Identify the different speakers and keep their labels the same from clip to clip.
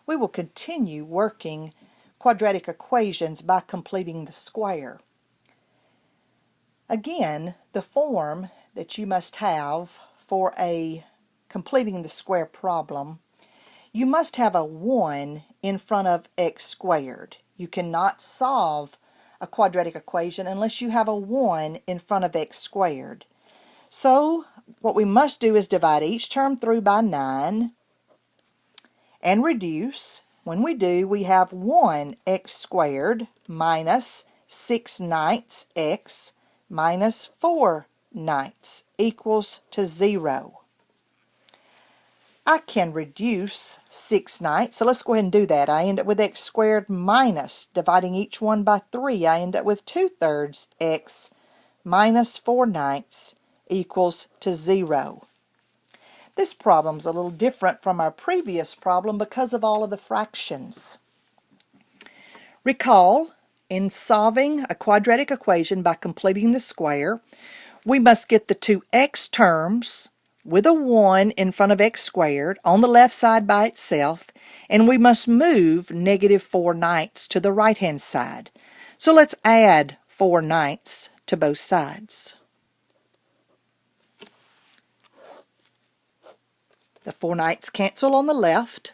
Speaker 1: we will continue working quadratic equations by completing the square. Again, the form that you must have for a completing the square problem, you must have a 1 in front of x squared. You cannot solve a quadratic equation unless you have a 1 in front of x squared. So what we must do is divide each term through by 9 and reduce. When we do, we have 1x squared minus 6/9 x minus 4/9 equals to 0. I can reduce 6/9, so let's go ahead and do that. I end up with x squared minus, dividing each one by 3, I end up with 2/3 x minus 4/9 equals to 0. This problem's a little different from our previous problem because of all of the fractions. Recall, in solving a quadratic equation by completing the square, we must get the two x terms with a 1 in front of x squared on the left side by itself, and we must move negative 4/9 to the right hand side. So let's add 4/9 to both sides. The 4/9 cancel on the left.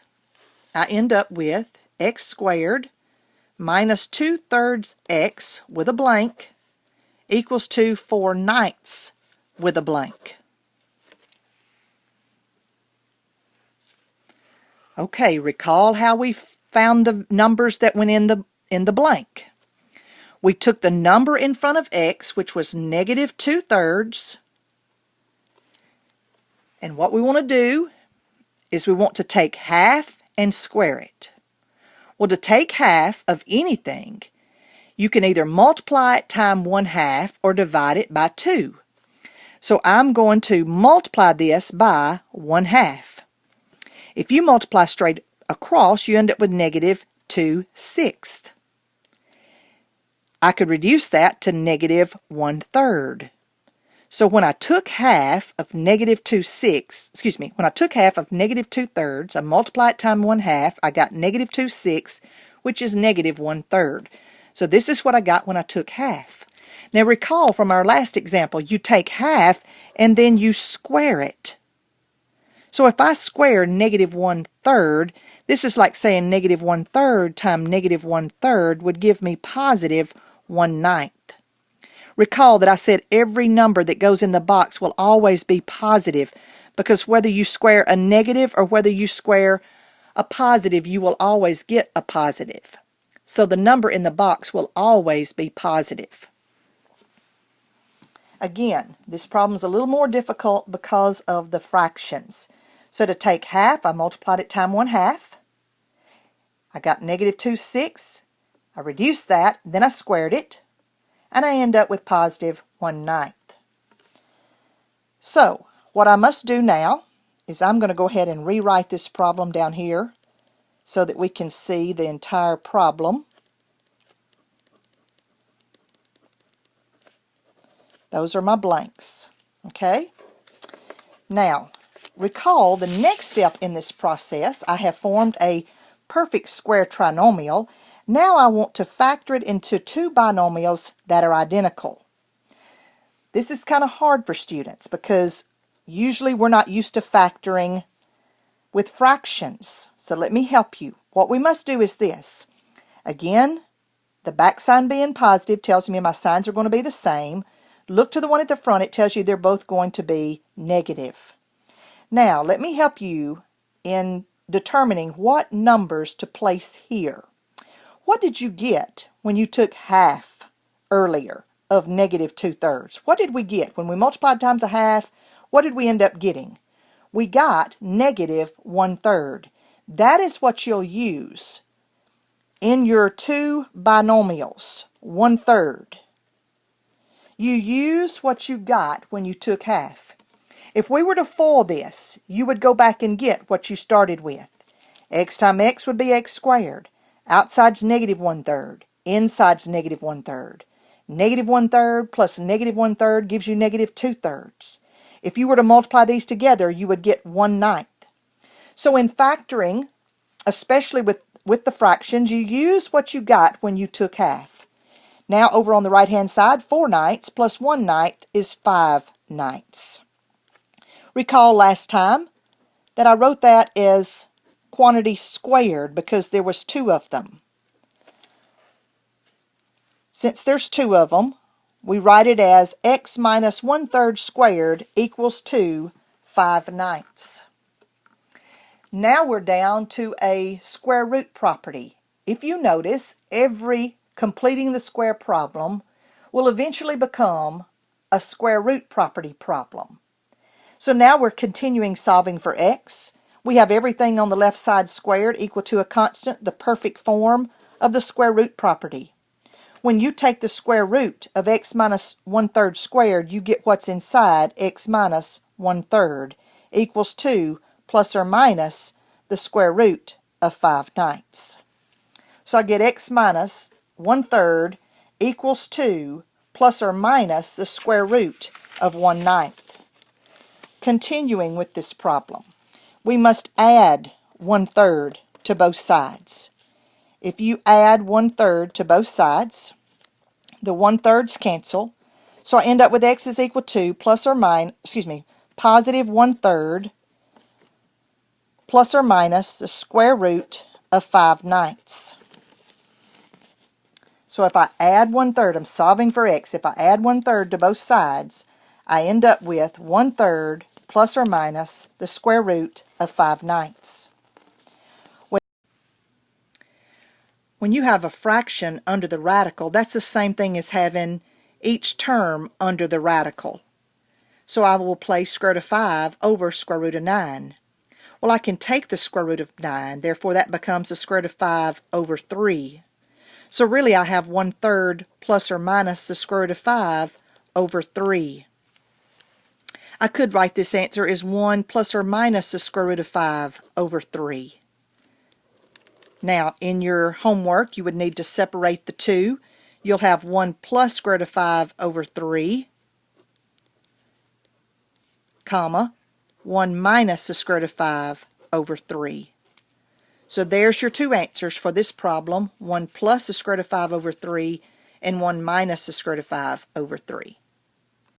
Speaker 1: I end up with x squared minus 2/3 x with a blank equals to 4/9 with a blank. Okay, recall how we found the numbers that went in the blank. We took the number in front of x, which was negative 2/3, and what we want to do is we want to take half and square it. Well, to take half of anything, you can either multiply it times 1/2 or divide it by 2. So I'm going to multiply this by 1/2. If you multiply straight across, you end up with negative 2/6. I could reduce that to negative 1/3. So when I took half of negative 2/6, when I took half of negative 2/3, I multiplied it times 1/2, I got negative 2/6, which is negative 1/3. So this is what I got when I took half. Now recall from our last example, you take half and then you square it. So if I square negative 1/3, this is like saying negative 1/3 times negative 1/3 would give me positive 1/9. Recall that I said every number that goes in the box will always be positive, because whether you square a negative or whether you square a positive, you will always get a positive. So the number in the box will always be positive. Again, this problem is a little more difficult because of the fractions. So to take half, I multiplied it times 1/2. I got negative 2/6. I reduced that, then I squared it, and I end up with positive 1/9. So what I must do now is I'm going to go ahead and rewrite this problem down here so that we can see the entire problem. Those are my blanks. Okay? Now, recall the next step in this process, I have formed a perfect square trinomial. Now I want to factor it into two binomials that are identical. This is kind of hard for students because usually we're not used to factoring with fractions. So let me help you. What we must do is this. Again, the back sign being positive tells me my signs are going to be the same. Look to the one at the front, it tells you they're both going to be negative. Now, let me help you in determining what numbers to place here. What did you get when you took half earlier of negative 2/3? What did we get? When we multiplied times a half, what did we end up getting? We got negative 1/3. That is what you'll use in your two binomials, 1/3. You use what you got when you took half. If we were to FOIL this, you would go back and get what you started with. X times x would be x squared. Outside's negative 1/3. Inside's negative 1/3. Negative 1/3 plus negative 1/3 gives you negative 2/3. If you were to multiply these together, you would get 1/9. So in factoring, especially with the fractions, you use what you got when you took half. Now over on the right hand side, 4/9 plus 1/9 is 5/9. Recall last time that I wrote that as quantity squared because there was two of them. Since there's two of them, we write it as x minus 1/3 squared equals to 5/9. Now we're down to a square root property. If you notice, every completing the square problem will eventually become a square root property problem. So now we're continuing solving for x. We have everything on the left side squared equal to a constant, the perfect form of the square root property. When you take the square root of x minus 1/3 squared, you get what's inside x minus 1/3 equals 2 plus or minus the square root of 5/9. So I get x minus 1/3 equals 2 plus or minus the square root of 1/9. Continuing with this problem, we must add 1/3 to both sides. If you add 1/3 to both sides, the 1/3s cancel. So I end up with x is equal to positive 1/3 plus or minus the square root of 5/9. So if I add 1/3, I'm solving for x. If I add 1/3 to both sides, I end up with 1/3 plus or minus the square root of 5/9. When you have a fraction under the radical, that's the same thing as having each term under the radical. So I will place square root of 5 over square root of 9. Well, I can take the square root of 9, therefore that becomes the square root of 5 over 3. So really I have 1/3 plus or minus the square root of 5 over 3. I could write this answer as 1 plus or minus the square root of 5 over 3. Now, in your homework, you would need to separate the two. You'll have 1 plus square root of 5 over 3, comma, 1 minus the square root of 5 over 3. So there's your two answers for this problem, 1 plus the square root of 5 over 3 and 1 minus the square root of 5 over 3.